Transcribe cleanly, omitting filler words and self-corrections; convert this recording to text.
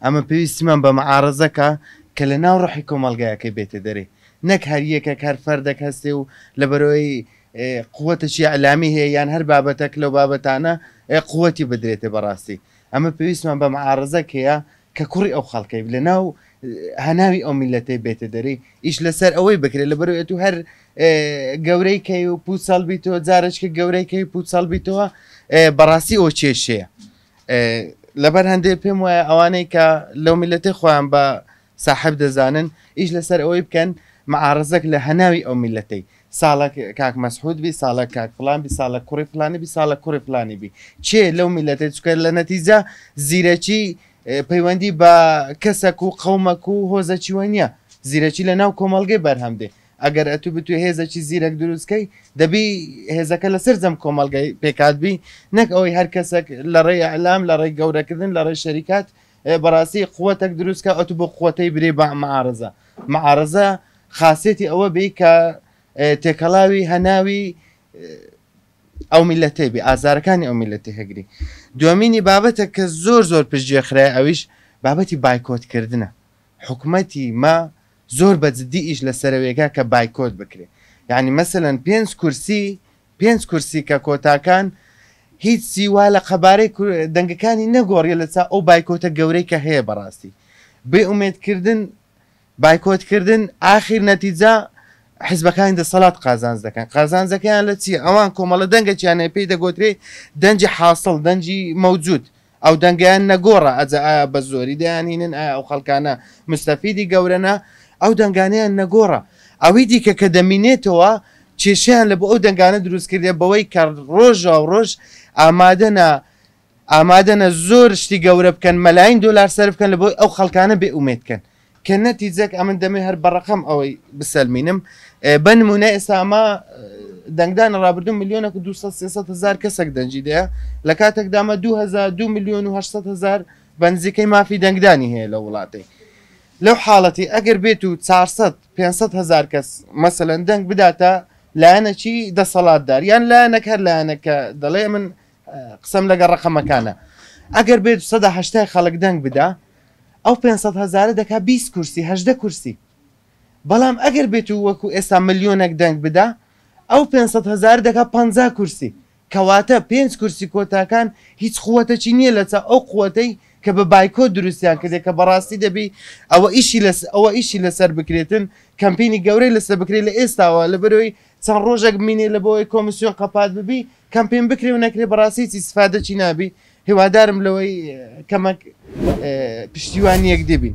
ئەمە پێویستیمان بە معارەزەکە کە لە ناو ڕۆحی کۆمەڵگایەکەی بێتە دەرێ، نەک هەر یەکێک هەر فەردێک هەستێ و لە بەرەوەی قووەتێکی ئەلامی هەیە یان هەر بابەتێک لەو بابەتانە قووەتی بدرێتێ بەڕاستی. ئەمە پێویستمان بە معارەزەک هەیە کە کوڕی ئەو خەڵکەی لە ناو هەناوی ئەو میلەتەی بێتە دەرێ، ئیش لەسەر ئەوەی بکرێت لە بەرەوەی تو هەر گەورەی کەی و پوت سەڵبیتەوە جارێککە گەورەی کەی پوت سەڵبیتەوە بەڕاستی ئەو کێشەیە. لەبەر هەندێک پێم وایە ئەوانەی کە لەو میلەتی خۆیان بە ساحب دەزانن ئیش لەسەر ئەوەی بکەن معارەزەک لە هەناوی ئەو میلەتەی، ساڵک کاک مەسعود بی، ساڵە کاک فلان بی، ساڵە کوڕی فلانی بی، ساڵە کوڕی فلانی بی، چێ لەو میلەتەی چکە لە نەتیجە زیرەکی پەیوەندی بە کەسێک و قەومەک و هۆزەچیوە نییە، زیرەکی لە ناو کۆمەڵگەی بەرهەمدێ. ئەگەر ئەتو بتوێ هێزەکی زیرەک دروستکەی دەبی هێزەکە لەسەر جەم کۆمەڵگەی پێکاتبی، نەک ئەوەی هەر کەسێک لە ڕێی ئەعلام لە ڕێی گەورەکردن لە ڕێی شەریکات بەڕاستی قووەتێک دروستکە ئەتو بۆ قووەتەی برێ بە معارەزە. معارەزە خاصێتی ئەوە بێ کە تێکەڵاوی هەناوی ئەو میلەتەی بێ، ئازارەکانی ئەو میلەتی هەگری. دومینی بابەتە کە زۆر زۆر پشتگوێخرای ئەویش بابەتی بایکۆتکردنە. حکوومەتی ما زۆر بەجددی ئیش لە سەرەوەیەکە کە بایکۆت بکرێ، یعنی مەسەلەن 5 کورسی کە کۆتاکان هیچ سیوا لە قەبارەی دەنگەکانی نەگۆڕیە لە چا ئەو بایکۆتە گەورەی کە هەیە بەڕاستی بێ ئومێدکردن بایکۆتکردن ئاخر نەتیجە حیزبەکانی دەسەڵات قازانج دەکەن. قازانجەکەیان لە چی؟ ئەوان کۆمەڵە دەنگەکییانەیە پێی دەگوترێ دەنجی حاصل، دەنجی مەوجود، ئەو دەنگیان نەگۆڕە ئەجە ئایا بە زۆری دەیانینن، ئایا ئەو خەڵکانە مستەفیدی گەورەنە، ئەو دەنگانیان نەگۆڕە. ئەوی دیکە کە دەمینێتەوە کێشیان لە بۆ ئەو دەنگانە دروستکردێ بەوەی کە ڕۆژە و ڕۆژ ئامادەنە زۆر شتی گەورە بکەن، مەلاین دۆلار سەر بکەن لە بۆی ئەو خەڵکانە بێ ئومێدکەن، کە نەتیجەک ئەمن دەمێ هەر بەڕەقەم ئەوەی بسەلمینم. بە نمونە ئێستا ئەمە دەنگدان ڕابردوو ملیۆنێک و 200-300 کەسێک دەنجی دەیە، لە کاتێکدامە 2 ملیۆن و 800 بەنزیکەی مافی دەنگدانی هەیە لە وڵاتی. لەو حاڵەتی ئەگەر بێت و 400-500 کەس مەسەلەن دەنگ بداتە لایەنەکی دەسەڵاتدار یان لایەنێک هەر لایەنەکە دەڵێ من قسەم لەگە ڕقەمەکانە، ئەگەر بێت 180 خەڵک دەنگ بدا ئەو 500 دەکا 20 کورسی 18 کورسی. بەڵام ئەگەر بێت و وەکو ئێستا ملیۆنێک دەنگ بدا ئەو 500 دەکا 50 کورسی، کەواتە 5 کورسی کۆتاکان هیچ قووەتەکی نییە لە چا ئەو قووەتەی کە بە بایکۆ دروستیان کردێ کە بەڕاستی دەبی ئەوە ئیشی لەسەر بکرێتن، کەمپینی گەورەی لەسەر بکرێت لە ئێستاوە لە بەرەوەی چەند ڕۆژێک بینێ لە بۆی کۆمیسیۆن قەپات ببی کەمپین بکرێ و نەکرێ بەڕاستی ئیسفادەچی نابی. هیوادارم لەوەی کەمەک پشتیوانیەک دەبین.